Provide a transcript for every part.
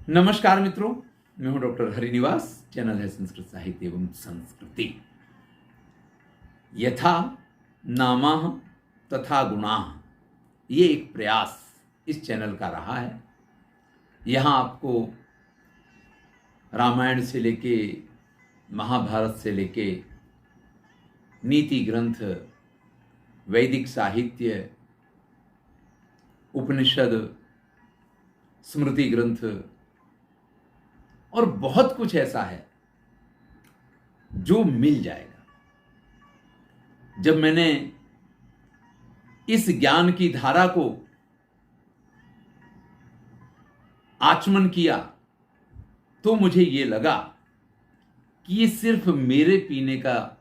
नमस्कार मित्रों, मैं हूं डॉक्टर हरिनिवास। चैनल है संस्कृत साहित्य एवं संस्कृति। यथा नामः तथा गुणाः, ये एक प्रयास इस चैनल का रहा है। यहाँ आपको रामायण से लेके महाभारत से लेके नीति ग्रंथ, वैदिक साहित्य, उपनिषद, स्मृति ग्रंथ और बहुत कुछ ऐसा है जो मिल जाएगा। जब मैंने इस ज्ञान की धारा को आचमन किया तो मुझे ये लगा कि ये सिर्फ मेरे पीने का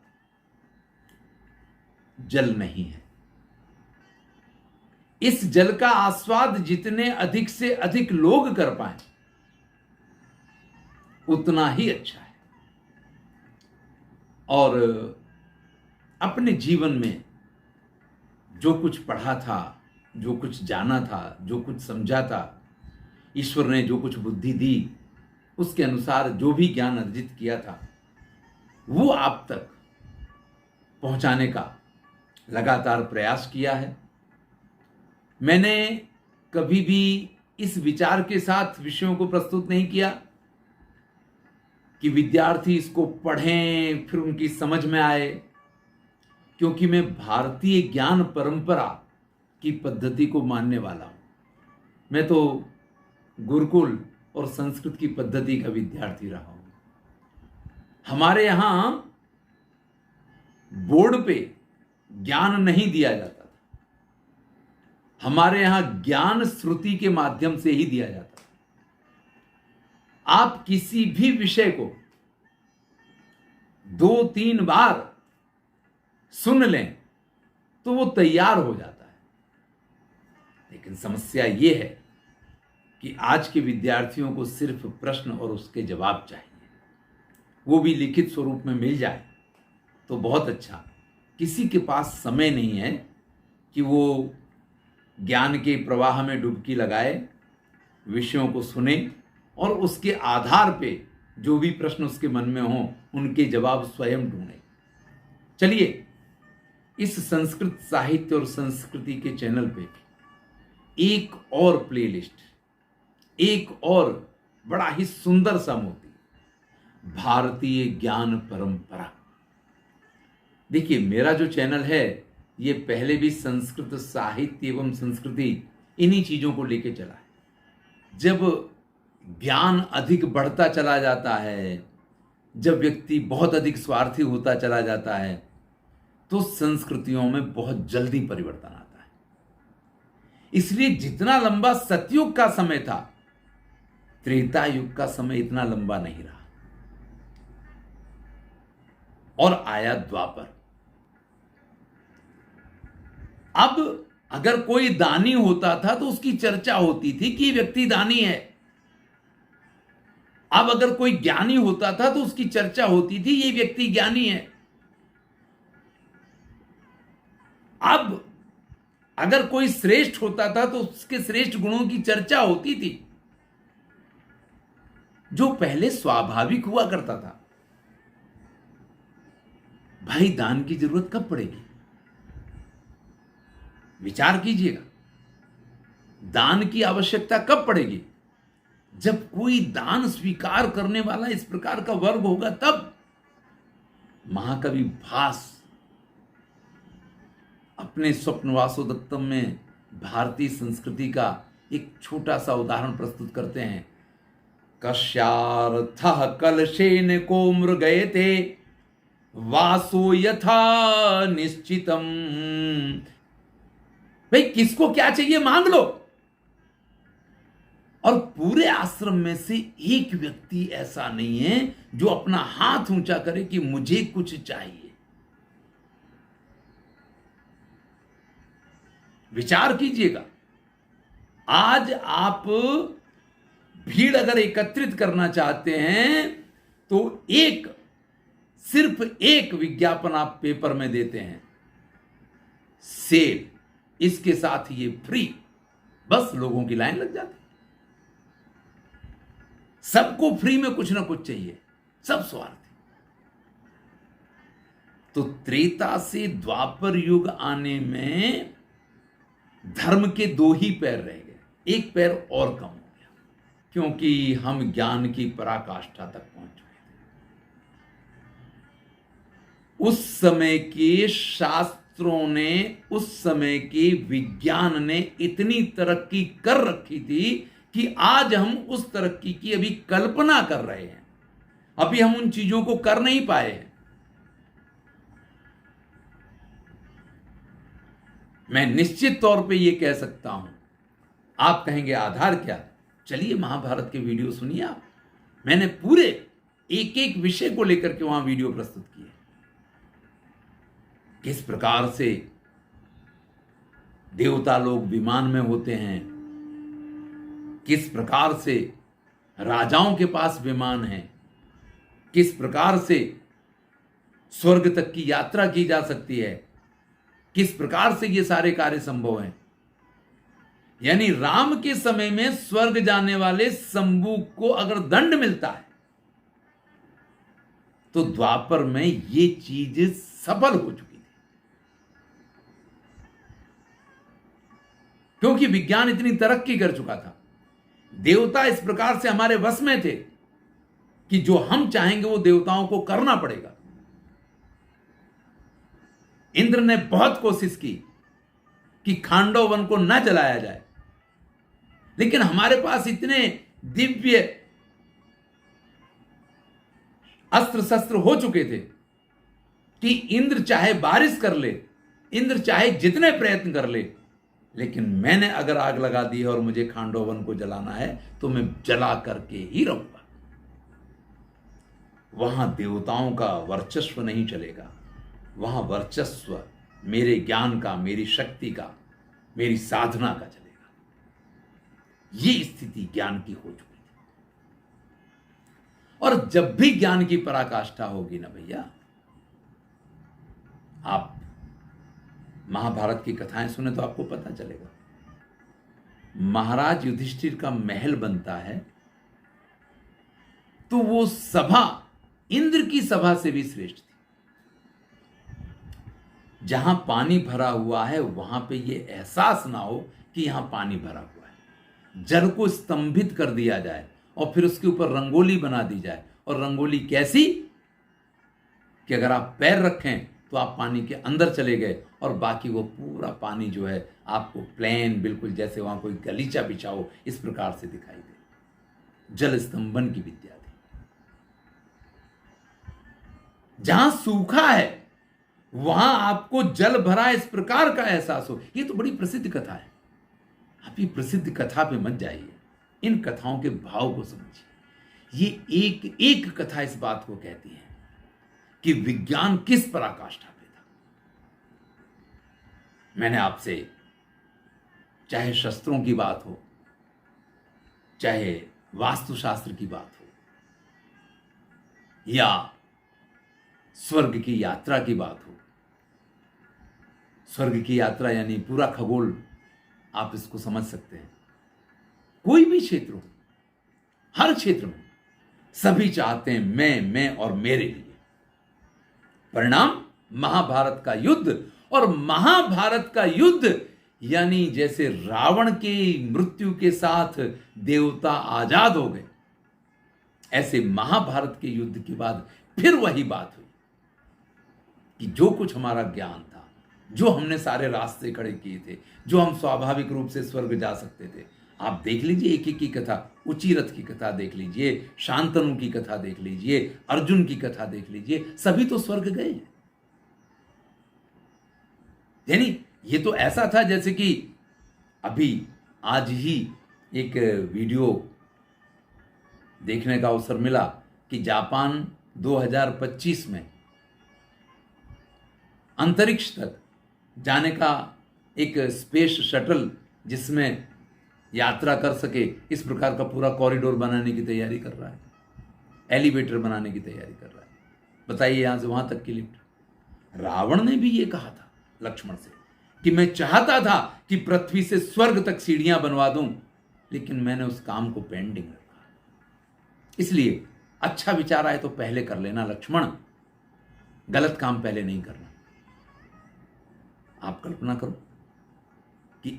जल नहीं है। इस जल का आस्वाद जितने अधिक से अधिक लोग कर पाए उतना ही अच्छा है। और अपने जीवन में जो कुछ पढ़ा था, जो कुछ जाना था, जो कुछ समझा था, ईश्वर ने जो कुछ बुद्धि दी, उसके अनुसार जो भी ज्ञान अर्जित किया था वो आप तक पहुंचाने का लगातार प्रयास किया है। मैंने कभी भी इस विचार के साथ विषयों को प्रस्तुत नहीं किया कि विद्यार्थी इसको पढ़ें फिर उनकी समझ में आए, क्योंकि मैं भारतीय ज्ञान परंपरा की पद्धति को मानने वाला हूं। मैं तो गुरुकुल और संस्कृत की पद्धति का विद्यार्थी रहा हूं। हमारे यहां बोर्ड पे ज्ञान नहीं दिया जाता था, हमारे यहां ज्ञान श्रुति के माध्यम से ही दिया जाता था। आप किसी भी विषय को 2-3 बार सुन लें तो वो तैयार हो जाता है। लेकिन समस्या ये है कि आज के विद्यार्थियों को सिर्फ प्रश्न और उसके जवाब चाहिए, वो भी लिखित स्वरूप में मिल जाए तो बहुत अच्छा। किसी के पास समय नहीं है कि वो ज्ञान के प्रवाह में डुबकी लगाए, विषयों को सुने और उसके आधार पे जो भी प्रश्न उसके मन में हो उनके जवाब स्वयं ढूंढे। चलिए, इस संस्कृत साहित्य और संस्कृति के चैनल पे एक और प्लेलिस्ट, एक और बड़ा ही सुंदर सा मोती, भारतीय ज्ञान परंपरा। देखिए, मेरा जो चैनल है ये पहले भी संस्कृत साहित्य एवं संस्कृति इन्हीं चीजों को लेके चला है। जब ज्ञान अधिक बढ़ता चला जाता है, जब व्यक्ति बहुत अधिक स्वार्थी होता चला जाता है, तो संस्कृतियों में बहुत जल्दी परिवर्तन आता है। इसलिए जितना लंबा सतयुग का समय था, त्रेता युग का समय इतना लंबा नहीं रहा। और आया द्वापर। अब अगर कोई दानी होता था तो उसकी चर्चा होती थी कि व्यक्ति दानी है। अब अगर कोई ज्ञानी होता था तो उसकी चर्चा होती थी ये व्यक्ति ज्ञानी है। अब अगर कोई श्रेष्ठ होता था तो उसके श्रेष्ठ गुणों की चर्चा होती थी, जो पहले स्वाभाविक हुआ करता था। भाई, दान की जरूरत कब पड़ेगी? विचार कीजिएगा, दान की आवश्यकता कब पड़ेगी? जब कोई दान स्वीकार करने वाला इस प्रकार का वर्ग होगा तब। महाकवि भास अपने स्वप्नवासोदत्तम में भारतीय संस्कृति का एक छोटा सा उदाहरण प्रस्तुत करते हैं। कस्यार्थः कलशेन को मृगयते वासो यथा निश्चितम। भाई, किसको क्या चाहिए मांग लो। और पूरे आश्रम में से एक व्यक्ति ऐसा नहीं है जो अपना हाथ ऊंचा करे कि मुझे कुछ चाहिए। विचार कीजिएगा, आज आप भीड़ अगर एकत्रित करना चाहते हैं तो सिर्फ एक विज्ञापन आप पेपर में देते हैं, सेल, इसके साथ ये फ्री, बस लोगों की लाइन लग जाती। सबको फ्री में कुछ ना कुछ चाहिए, सब स्वार्थी। तो त्रेता से द्वापर युग आने में धर्म के दो ही पैर रह गए, एक पैर और कम हो गया, क्योंकि हम ज्ञान की पराकाष्ठा तक पहुंच चुके थे। उस समय के शास्त्रों ने, उस समय के विज्ञान ने इतनी तरक्की कर रखी थी कि आज हम उस तरक्की की अभी कल्पना कर रहे हैं, अभी हम उन चीजों को कर नहीं पाए हैं। मैं निश्चित तौर पे ये कह सकता हूं। आप कहेंगे आधार क्या? चलिए महाभारत के वीडियो सुनिए आप। मैंने पूरे एक एक विषय को लेकर के वहां वीडियो प्रस्तुत किए, किस प्रकार से देवता लोग विमान में होते हैं, किस प्रकार से राजाओं के पास विमान है, किस प्रकार से स्वर्ग तक की यात्रा की जा सकती है, किस प्रकार से ये सारे कार्य संभव हैं। यानी राम के समय में स्वर्ग जाने वाले शंभू को अगर दंड मिलता है तो द्वापर में ये चीज सफल हो चुकी थी, क्योंकि विज्ञान इतनी तरक्की कर चुका था। देवता इस प्रकार से हमारे वश में थे कि जो हम चाहेंगे वो देवताओं को करना पड़ेगा। इंद्र ने बहुत कोशिश की कि खांडव वन को न जलाया जाए, लेकिन हमारे पास इतने दिव्य अस्त्र शस्त्र हो चुके थे कि इंद्र चाहे बारिश कर ले, इंद्र चाहे जितने प्रयत्न कर ले, लेकिन मैंने अगर आग लगा दी है और मुझे खांडव वन को जलाना है तो मैं जला करके ही रहूंगा। वहां देवताओं का वर्चस्व नहीं चलेगा, वहां वर्चस्व मेरे ज्ञान का, मेरी शक्ति का, मेरी साधना का चलेगा। ये स्थिति ज्ञान की हो चुकी थी। और जब भी ज्ञान की पराकाष्ठा होगी ना भैया, आप महाभारत की कथाएं सुने तो आपको पता चलेगा। महाराज युधिष्ठिर का महल बनता है तो वो सभा इंद्र की सभा से भी श्रेष्ठ थी। जहां पानी भरा हुआ है वहां पे ये एहसास ना हो कि यहां पानी भरा हुआ है। जल को स्तंभित कर दिया जाए और फिर उसके ऊपर रंगोली बना दी जाए, और रंगोली कैसी कि अगर आप पैर रखें तो आप पानी के अंदर चले गए और बाकी वो पूरा पानी जो है आपको प्लेन, बिल्कुल जैसे वहां कोई गलीचा बिछा हो, इस प्रकार से दिखाई दे। जल स्तंभन की विद्या थी। जहां सूखा है वहां आपको जल भरा इस प्रकार का एहसास हो। ये तो बड़ी प्रसिद्ध कथा है। आप ये प्रसिद्ध कथा पे मत जाइए, इन कथाओं के भाव को समझिए। ये एक एक कथा इस बात को कहती है कि विज्ञान किस पराकाष्ठा पे था। मैंने आपसे चाहे शस्त्रों की बात हो, चाहे वास्तुशास्त्र की बात हो, या स्वर्ग की यात्रा की बात हो। स्वर्ग की यात्रा यानी पूरा खगोल, आप इसको समझ सकते हैं। कोई भी क्षेत्र हो, हर क्षेत्र में सभी चाहते हैं मैं और मेरे लिए। परिणाम महाभारत का युद्ध। और महाभारत का युद्ध यानी जैसे रावण की मृत्यु के साथ देवता आजाद हो गए, ऐसे महाभारत के युद्ध के बाद फिर वही बात हुई कि जो कुछ हमारा ज्ञान था, जो हमने सारे रास्ते खड़े किए थे, जो हम स्वाभाविक रूप से स्वर्ग जा सकते थे। आप देख लीजिए एक एक की कथा, उचिरथ की कथा देख लीजिए, शांतनु की कथा देख लीजिए, अर्जुन की कथा देख लीजिए, सभी तो स्वर्ग गए हैं। यानी ये तो ऐसा था जैसे कि अभी आज ही एक वीडियो देखने का अवसर मिला कि जापान 2025 में अंतरिक्ष तक जाने का एक स्पेस शटल जिसमें यात्रा कर सके, इस प्रकार का पूरा कॉरिडोर बनाने की तैयारी कर रहा है, एलिवेटर बनाने की तैयारी कर रहा है। बताइए यहां से वहां तक की लिफ्ट। रावण ने भी ये कहा था लक्ष्मण से कि मैं चाहता था कि पृथ्वी से स्वर्ग तक सीढ़ियां बनवा दूं, लेकिन मैंने उस काम को पेंडिंग रखा। इसलिए अच्छा विचार आए तो पहले कर लेना लक्ष्मण, गलत काम पहले नहीं करना। आप कल्पना करो कि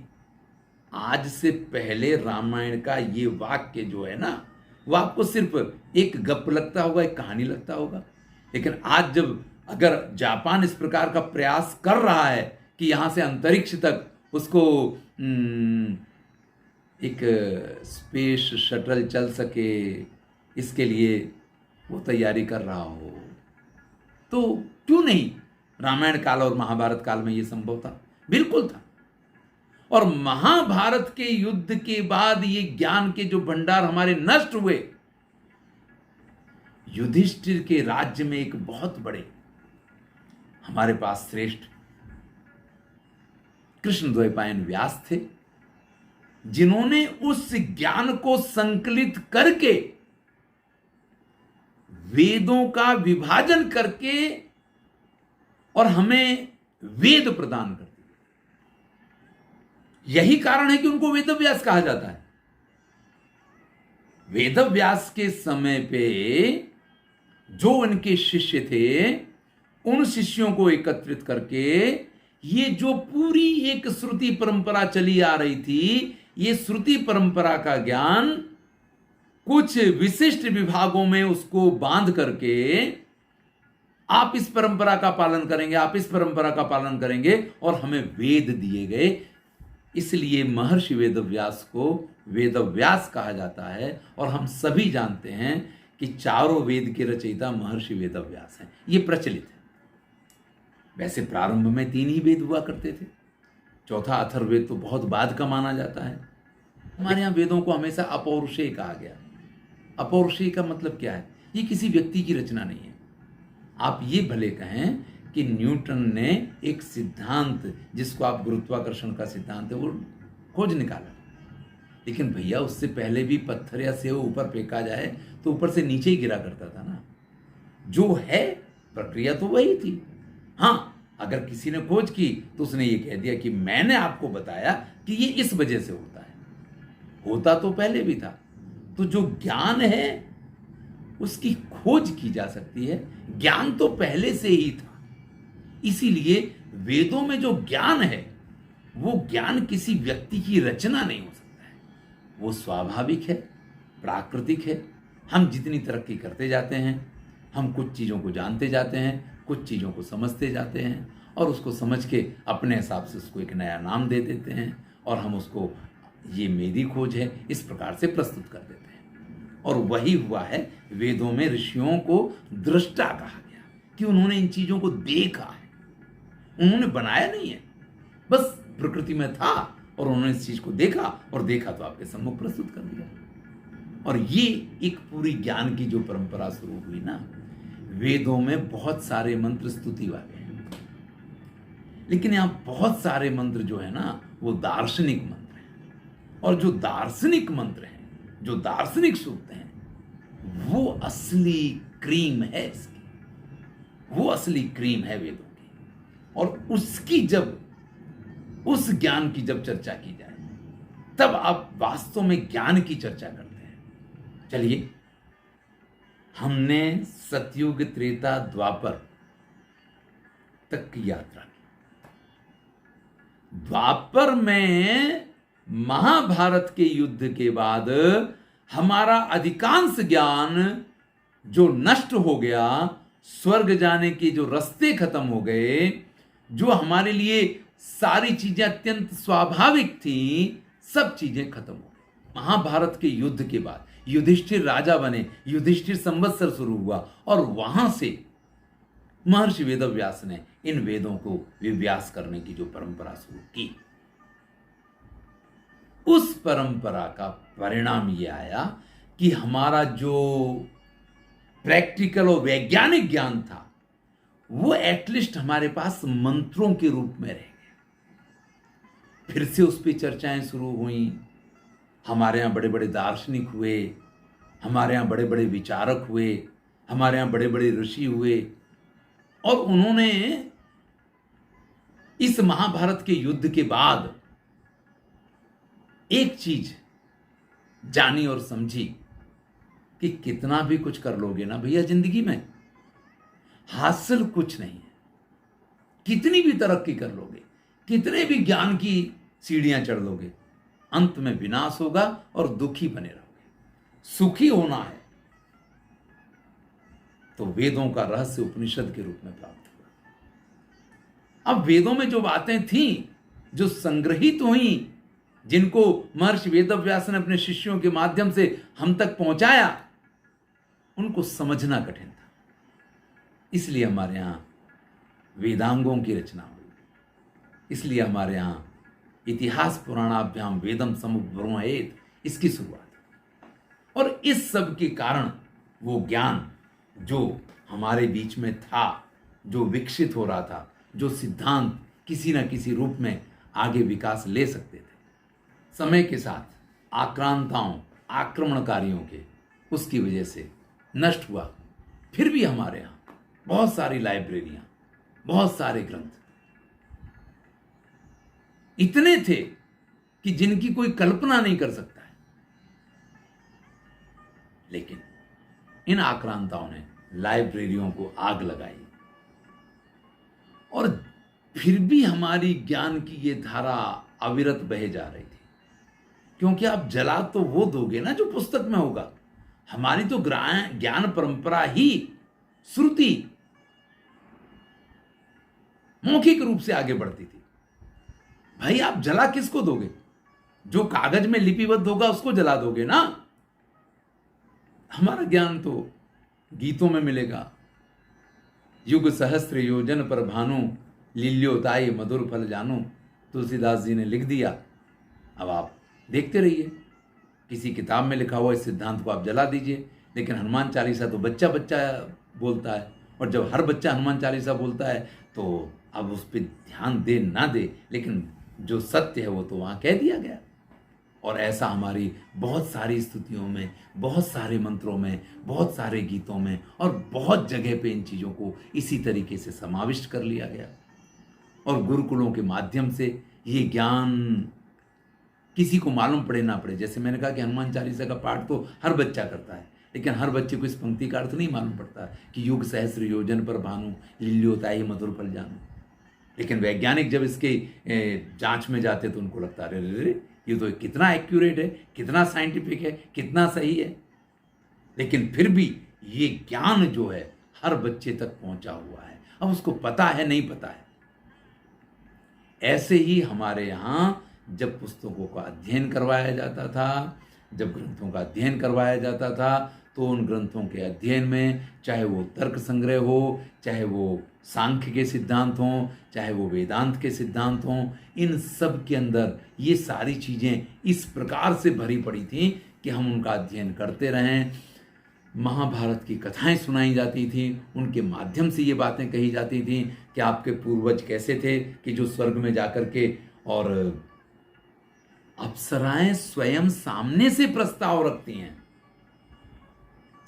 आज से पहले रामायण का ये वाक्य जो है ना, वो आपको सिर्फ एक गप लगता होगा, एक कहानी लगता होगा। लेकिन आज जब अगर जापान इस प्रकार का प्रयास कर रहा है कि यहां से अंतरिक्ष तक उसको एक स्पेस शटल चल सके, इसके लिए वो तैयारी कर रहा हो, तो क्यों नहीं रामायण काल और महाभारत काल में ये संभव था? बिल्कुल था। और महाभारत के युद्ध के बाद ये ज्ञान के जो भंडार हमारे नष्ट हुए, युधिष्ठिर के राज्य में एक बहुत बड़े हमारे पास श्रेष्ठ कृष्ण द्वैपायन व्यास थे, जिन्होंने उस ज्ञान को संकलित करके वेदों का विभाजन करके और हमें वेद प्रदान कर दिए। यही कारण है कि उनको वेदव्यास कहा जाता है। वेदव्यास के समय पे जो उनके शिष्य थे, उन शिष्यों को एकत्रित करके ये जो पूरी एक श्रुति परंपरा चली आ रही थी, ये श्रुति परंपरा का ज्ञान कुछ विशिष्ट विभागों में उसको बांध करके आप इस परंपरा का पालन करेंगे, आप इस परंपरा का पालन करेंगे, और हमें वेद दिए गए। इसलिए महर्षि वेदव्यास को वेदव्यास कहा जाता है। और हम सभी जानते हैं कि चारों वेद के रचयिता महर्षि वेदव्यास हैं, ये प्रचलित है। वैसे प्रारंभ में 3 ही वेद हुआ करते थे, चौथा अथर्ववेद तो बहुत बाद का माना जाता है। हमारे यहाँ वेदों को हमेशा अपौरुषेय कहा गया। अपौरुषेय का मतलब क्या है? ये किसी व्यक्ति की रचना नहीं है। आप ये भले कहें कि न्यूटन ने एक सिद्धांत, जिसको आप गुरुत्वाकर्षण का सिद्धांत है, वो खोज निकाला, लेकिन भैया उससे पहले भी पत्थर या सेव ऊपर फेंका जाए तो ऊपर से नीचे ही गिरा करता था ना। जो है प्रक्रिया तो वही थी। हाँ, अगर किसी ने खोज की तो उसने ये कह दिया कि मैंने आपको बताया कि ये इस वजह से होता है। होता तो पहले भी था। तो जो ज्ञान है उसकी खोज की जा सकती है, ज्ञान तो पहले से ही था। इसीलिए वेदों में जो ज्ञान है, वो ज्ञान किसी व्यक्ति की रचना नहीं हो सकता है। वो स्वाभाविक है, प्राकृतिक है। हम जितनी तरक्की करते जाते हैं, हम कुछ चीज़ों को जानते जाते हैं, कुछ चीज़ों को समझते जाते हैं, और उसको समझ के अपने हिसाब से उसको एक नया नाम दे देते हैं, और हम उसको ये मेरी खोज है इस प्रकार से प्रस्तुत कर देते हैं। और वही हुआ है, वेदों में ऋषियों को दृष्टा कहा गया कि उन्होंने इन चीज़ों को देखा है। उन्होंने बनाया नहीं है, बस प्रकृति में था और उन्होंने इस चीज को देखा, और देखा तो आपके सम्मुख प्रस्तुत कर दिया। और ये एक पूरी ज्ञान की जो परंपरा शुरू हुई ना, वेदों में बहुत सारे मंत्र स्तुति वाले हैं, लेकिन यहाँ बहुत सारे मंत्र जो है ना, वो दार्शनिक मंत्र हैं। और जो दार्शनिक मंत्र हैं, जो दार्शनिक सूक्त हैं, वो असली क्रीम है इसकी, वो असली क्रीम है वेदों की। और उसकी जब, उस ज्ञान की जब चर्चा की जाए, तब आप वास्तव में ज्ञान की चर्चा करते हैं। चलिए, हमने सतयुग, त्रेता, द्वापर तक की यात्रा की। द्वापर में महाभारत के युद्ध के बाद हमारा अधिकांश ज्ञान जो नष्ट हो गया, स्वर्ग जाने के जो रास्ते खत्म हो गए, जो हमारे लिए सारी चीजें अत्यंत स्वाभाविक थी, सब चीजें खत्म हो गई। महाभारत के युद्ध के बाद युधिष्ठिर राजा बने, युधिष्ठिर संवत्सर शुरू हुआ, और वहां से महर्षि वेदव्यास ने इन वेदों को विव्यास करने की जो परंपरा शुरू की, उस परंपरा का परिणाम यह आया कि हमारा जो प्रैक्टिकल और वैज्ञानिक ज्ञान था, वो एटलीस्ट हमारे पास मंत्रों के रूप में रह गया। फिर से उस पर चर्चाएं शुरू हुई। हमारे यहाँ बड़े बड़े दार्शनिक हुए, हमारे यहाँ बड़े बड़े विचारक हुए, हमारे यहाँ बड़े बड़े ऋषि हुए, और उन्होंने इस महाभारत के युद्ध के बाद एक चीज जानी और समझी कि कितना भी कुछ कर लोगे ना भैया जिंदगी में, हासिल कुछ नहीं है। कितनी भी तरक्की कर लोगे, कितने भी ज्ञान की सीढ़ियां चढ़ लोगे, अंत में विनाश होगा और दुखी बने रहोगे। सुखी होना है तो वेदों का रहस्य उपनिषद के रूप में प्राप्त हुआ। अब वेदों में जो बातें थीं, जो संग्रहित हुई, जिनको महर्षि वेदव्यास ने अपने शिष्यों के माध्यम से हम तक पहुंचाया, उनको समझना कठिन था। इसलिए हमारे यहां वेदांगों की रचना हुई, इसलिए हमारे यहां इतिहास पुराणाभ्याम वेदम समुब्रह्मयेत, इसकी शुरुआत। और इस सब के कारण वो ज्ञान जो हमारे बीच में था, जो विकसित हो रहा था, जो सिद्धांत किसी न किसी रूप में आगे विकास ले सकते थे, समय के साथ आक्रांताओं, आक्रमणकारियों के उसकी वजह से नष्ट हुआ। फिर भी हमारे यहाँ बहुत सारी लाइब्रेरियां, बहुत सारे ग्रंथ इतने थे कि जिनकी कोई कल्पना नहीं कर सकता है। लेकिन इन आक्रांताओं ने लाइब्रेरियों को आग लगाई और फिर भी हमारी ज्ञान की ये धारा अविरत बहे जा रही थी। क्योंकि आप जला तो वो दोगे ना जो पुस्तक में होगा। हमारी तो ज्ञान परंपरा ही श्रुति मौखिक रूप से आगे बढ़ती थी। भाई आप जला किसको दोगे? जो कागज में लिपिबद्ध होगा उसको जला दोगे ना। हमारा ज्ञान तो गीतों में मिलेगा। युग सहस्त्र योजन पर भानु, लील्योताई मधुर फल जानू, तुलसीदास जी ने लिख दिया। अब आप देखते रहिए, किसी किताब में लिखा हुआ इस सिद्धांत को आप जला दीजिए। लेकिन हनुमान चालीसा तो बच्चा बच्चा बोलता है, और जब हर बच्चा हनुमान चालीसा बोलता है तो अब उस पर ध्यान दे ना दे, लेकिन जो सत्य है वो तो वहाँ कह दिया गया। और ऐसा हमारी बहुत सारी स्तुतियों में, बहुत सारे मंत्रों में, बहुत सारे गीतों में और बहुत जगह पे इन चीज़ों को इसी तरीके से समाविष्ट कर लिया गया। और गुरुकुलों के माध्यम से ये ज्ञान किसी को मालूम पड़े ना पड़े, जैसे मैंने कहा कि हनुमान चालीसा का पाठ तो हर बच्चा करता है, लेकिन हर बच्चे को इस पंक्ति का अर्थ नहीं मालूम पड़ता कि युग सहस्र योजन पर भानु, लील्योताई मधुर फल जानू। लेकिन वैज्ञानिक जब इसके जांच में जाते तो उनको लगता है अरे ये तो कितना एक्यूरेट है, कितना साइंटिफिक है, कितना सही है। लेकिन फिर भी ये ज्ञान जो है हर बच्चे तक पहुंचा हुआ है। अब उसको पता है नहीं पता है। ऐसे ही हमारे यहाँ जब पुस्तकों का अध्ययन करवाया जाता था, जब ग्रंथों का अध्ययन करवाया जाता था, तो उन ग्रंथों के अध्ययन में चाहे वो तर्क संग्रह हो, चाहे वो सांख्य के सिद्धांत हों, चाहे वो वेदांत के सिद्धांत हों, इन सब के अंदर ये सारी चीज़ें इस प्रकार से भरी पड़ी थीं कि हम उनका अध्ययन करते रहें। महाभारत की कथाएं सुनाई जाती थी, उनके माध्यम से ये बातें कही जाती थी कि आपके पूर्वज कैसे थे कि जो स्वर्ग में जाकर के और अप्सराएं स्वयं सामने से प्रस्ताव रखती हैं,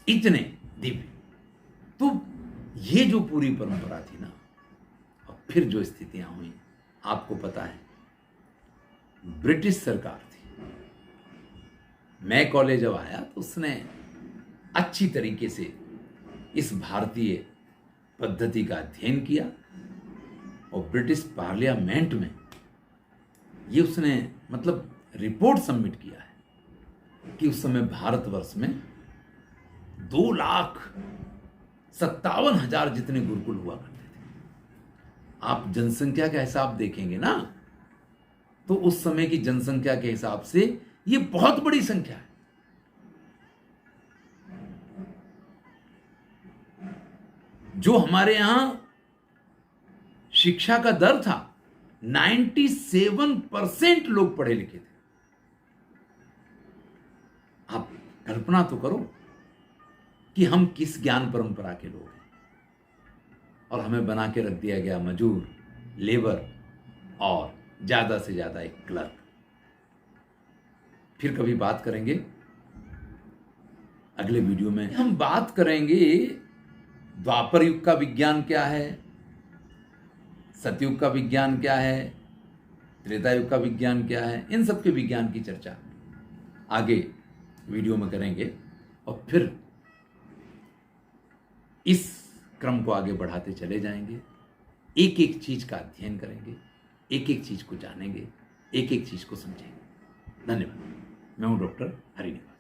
इतने दिव्य। तो ये जो पूरी परंपरा थी ना, और फिर जो स्थितियां हुई आपको पता है। ब्रिटिश सरकार थी, मैं कॉलेज जब आया तो उसने अच्छी तरीके से इस भारतीय पद्धति का अध्ययन किया और ब्रिटिश पार्लियामेंट में ये उसने मतलब रिपोर्ट सबमिट किया है कि उस समय भारतवर्ष में 2,57,000 जितने गुरुकुल हुआ करते थे। आप जनसंख्या का हिसाब देखेंगे ना, तो उस समय की जनसंख्या के हिसाब से ये बहुत बड़ी संख्या है। जो हमारे यहां शिक्षा का दर था, 97% लोग पढ़े लिखे थे। आप कल्पना तो करो कि हम किस ज्ञान परंपरा के लोग हैं, और हमें बना के रख दिया गया मजूर, लेबर और ज्यादा से ज्यादा एक क्लर्क। फिर कभी बात करेंगे, अगले वीडियो में हम बात करेंगे द्वापर युग का विज्ञान क्या है, सतयुग का विज्ञान क्या है, त्रेता युग का विज्ञान क्या है। इन सब के विज्ञान की चर्चा आगे वीडियो में करेंगे। और फिर इस क्रम को आगे बढ़ाते चले जाएंगे, एक एक चीज का अध्ययन करेंगे, एक एक चीज को जानेंगे, एक एक चीज को समझेंगे। धन्यवाद। मैं हूं डॉक्टर हरिनिवास।